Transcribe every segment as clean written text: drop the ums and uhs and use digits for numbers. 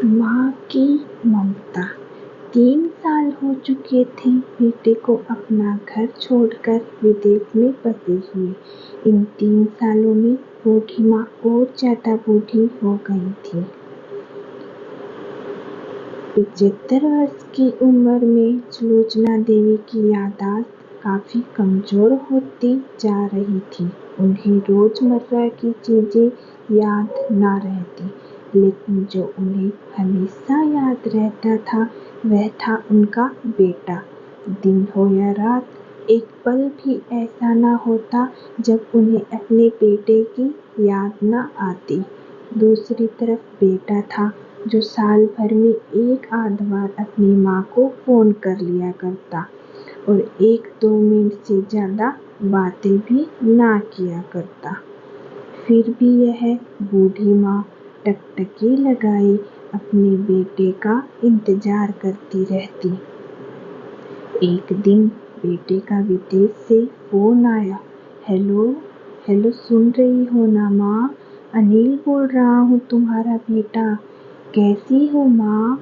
माँ की ममता। 3 साल हो चुके थे बेटे को अपना घर छोड़कर विदेश में बसे हुए। इन 3 सालों में बूढ़ी माँ और ज्यादा बूढ़ी हो गई थी। 75 वर्ष की उम्र में सुलोचना देवी की याददाश्त काफी कमजोर होती जा रही थी। उन्हें रोजमर्रा की चीजें याद न रहती, लेकिन जो उन्हें हमेशा याद रहता था वह था उनका बेटा। दिन हो या रात, एक पल भी ऐसा न होता जब उन्हें अपने बेटे की याद न आती। दूसरी तरफ बेटा था जो साल भर में 1 आध बार अपनी माँ को फोन कर लिया करता और 1-2 मिनट से ज्यादा बातें भी ना किया करता। फिर भी यह बूढ़ी माँ टकटकी लगाए अपने बेटे का इंतजार करती रहती। एक दिन बेटे का विदेश से फोन आया। हेलो सुन रही हो ना माँ? अनिल बोल रहा हूँ, तुम्हारा बेटा। कैसी हो माँ?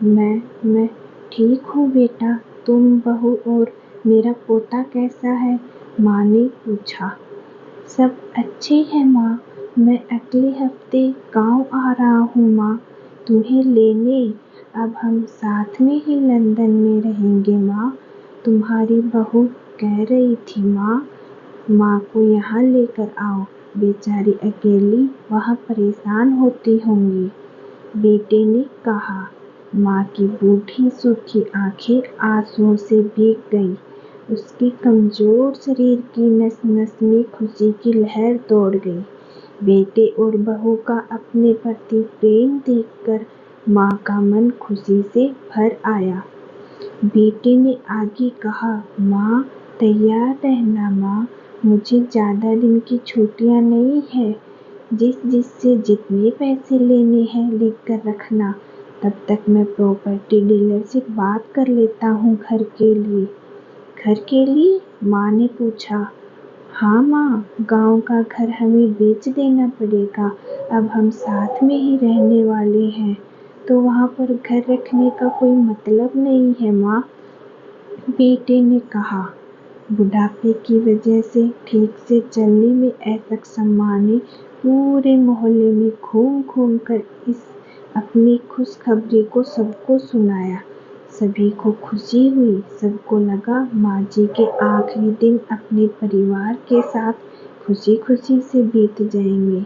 मैं ठीक हूँ बेटा। तुम, बहू और मेरा पोता कैसा है? माँ ने पूछा। सब अच्छे हैं माँ। मैं अगले हफ्ते गांव आ रहा हूँ माँ, तुम्हें लेने। अब हम साथ में ही लंदन में रहेंगे माँ। तुम्हारी बहू कह रही थी माँ को यहाँ लेकर आओ, बेचारी अकेली वहाँ परेशान होती होंगी, बेटे ने कहा। माँ की बूढ़ी सूखी आंखें आंसुओं से भीग गईं। उसके कमजोर शरीर की नस-नस में खुशी की लहर दौड़ गई। बेटे और बहू का अपने प्रति प्रेम देखकर माँ का मन खुशी से भर आया। बेटे ने आगे कहा, माँ तैयार रहना माँ, मुझे ज्यादा दिन की छुट्टियाँ नहीं है। जिससे जितने पैसे लेने हैं लिखकर रखना, तब तक मैं प्रॉपर्टी डीलर से बात कर लेता हूँ घर के लिए। घर के लिए? माँ ने पूछा। हाँ माँ, गांव का घर हमें बेच देना पड़ेगा। अब हम साथ में ही रहने वाले हैं, तो वहाँ पर घर रखने का कोई मतलब नहीं है माँ, बेटे ने कहा। बुढ़ापे की वजह से ठीक से चलने में असक्षम माँ ने पूरे मोहल्ले में घूम घूम कर इस अपनी खुशखबरी को सबको सुनाया। सभी को खुशी हुई। सबको लगा माँ जी के आखिरी दिन अपने परिवार के साथ खुशी खुशी से बीत जाएंगे।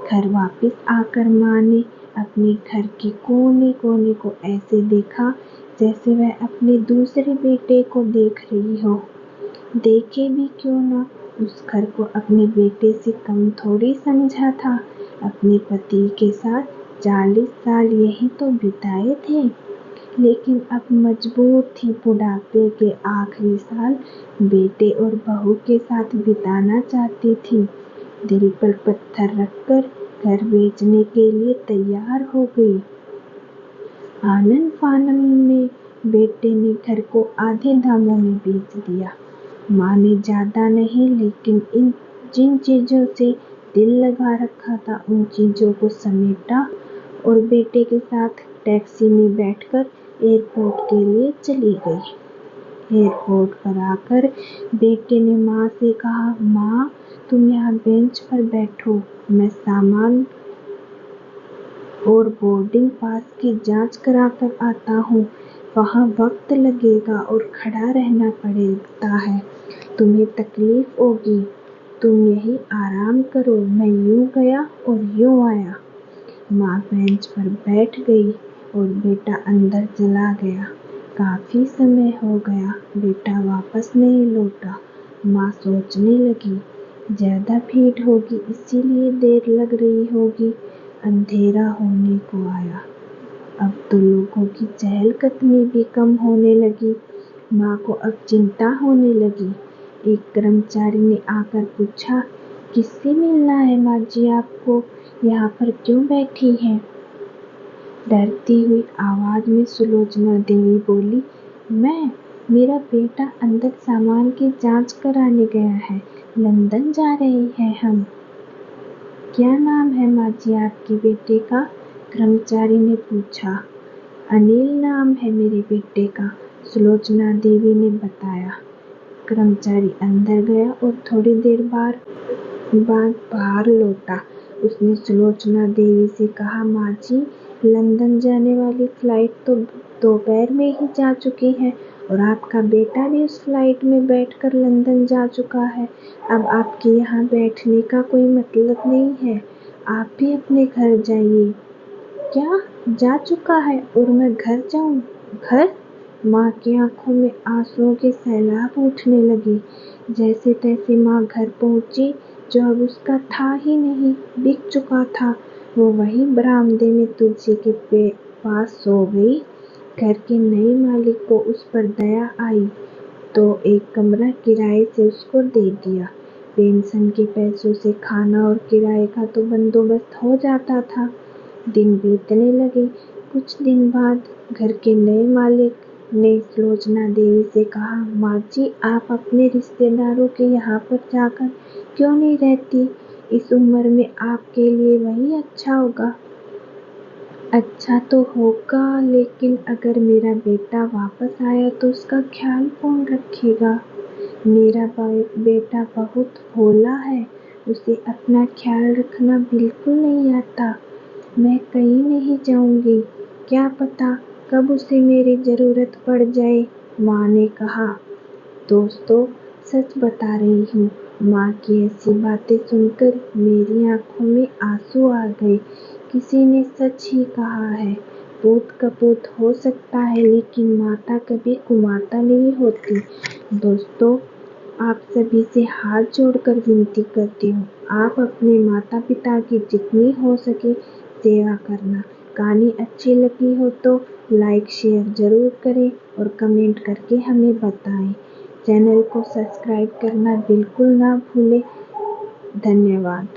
घर वापस आकर माँ ने अपने घर के कोने कोने को ऐसे देखा जैसे वह अपने दूसरे बेटे को देख रही हो। देखे भी क्यों ना, उस घर को अपने बेटे से कम थोड़ी समझा था। अपने पति के साथ 40 साल यही तो बिताए थे, लेकिन अब मजबूर थी बुढ़ापे के आखिरी साल बेटे और बहू के साथ बिताना चाहती थी। दिल पर पत्थर रखकर घर बेचने के लिए तैयार हो गई। आनन फानन में बेटे ने घर को आधे दामों में बेच दिया। माँ ने ज्यादा नहीं, लेकिन जिन चीजों से दिल लगा रखा था उन चीजों को समेटा और बेटे के साथ टैक्सी में बैठकर एयरपोर्ट के लिए चली गई। एयरपोर्ट पर आकर बेटे ने माँ से कहा, माँ तुम यहाँ बेंच पर बैठो, मैं सामान और बोर्डिंग पास की जांच करा कर आता हूँ। वहाँ वक्त लगेगा और खड़ा रहना पड़ता है, तुम्हें तकलीफ होगी, तुम यही आराम करो। मैं यूं गया और यूं आया। माँ बेंच पर बैठ गई और बेटा अंदर चला गया। काफी समय हो गया, बेटा वापस नहीं लौटा। माँ सोचने लगी, ज्यादा भीड़ होगी इसीलिए देर लग रही होगी। अंधेरा होने को आया। अब तो लोगों की चहलकदमी भी कम होने लगी। माँ को अब चिंता होने लगी। एक कर्मचारी ने आकर पूछा, किससे मिलना है माँ जी आपको? यहाँ पर क्यों बैठी हैं? डरती हुई आवाज में सुलोचना देवी बोली, मेरा बेटा अंदर सामान की जांच कराने गया है, लंदन जा रहे हैं हम। क्या नाम है माँ जी आपके बेटे का? कर्मचारी ने पूछा। अनिल नाम है मेरे बेटे का, सुलोचना देवी ने बताया। कर्मचारी अंदर गया और थोड़ी देर बाद बाहर लौटा। उसने सुलोचना देवी से कहा, माँ जी, लंदन जाने वाली फ्लाइट तो दोपहर में ही जा चुकी है और आपका बेटा भी उस फ्लाइट में बैठकर लंदन जा चुका है। अब आपके यहाँ बैठने का कोई मतलब नहीं है, आप भी अपने घर जाइए। क्या, जा चुका है और मैं घर जाऊं? घर? माँ की आंखों में आंसुओं के सैलाब उठने लगे। जैसे तैसे माँ घर पहुंची, जो अब उसका था ही नहीं, बिक चुका था। वो वहीं बरामदे में तुलसी के पास सो गई। घर के नए मालिक को उस पर दया आई तो एक कमरा किराए से उसको दे दिया। पेंशन के पैसों से खाना और किराए का तो बंदोबस्त हो जाता था। दिन बीतने लगे। कुछ दिन बाद घर के नए मालिक ने सुलोचना देवी से कहा, माँ जी, आप अपने रिश्तेदारों के यहाँ पर जाकर क्यों नहीं रहती? इस उम्र में आपके लिए वही अच्छा होगा। अच्छा तो होगा, लेकिन अगर मेरा बेटा वापस आया तो उसका ख्याल कौन रखेगा? मेरा बेटा बहुत भोला है, उसे अपना ख्याल रखना बिल्कुल नहीं आता। मैं कहीं नहीं जाऊंगी, क्या पता कब उसे मेरी जरूरत पड़ जाए, माँ ने कहा। दोस्तों, सच बता रही हूँ, माँ की ऐसी बातें सुनकर मेरी आंखों में आंसू आ गए। किसी ने सच ही कहा है, पूत कपूत हो सकता है लेकिन माता कभी कुमाता नहीं होती। दोस्तों, आप सभी से हाथ जोड़कर विनती करती हूँ, आप अपने माता पिता की जितनी हो सके सेवा करना। कहानी अच्छी लगी हो तो लाइक शेयर ज़रूर करें और कमेंट करके हमें बताएं। चैनल को सब्सक्राइब करना बिल्कुल ना भूलें। धन्यवाद।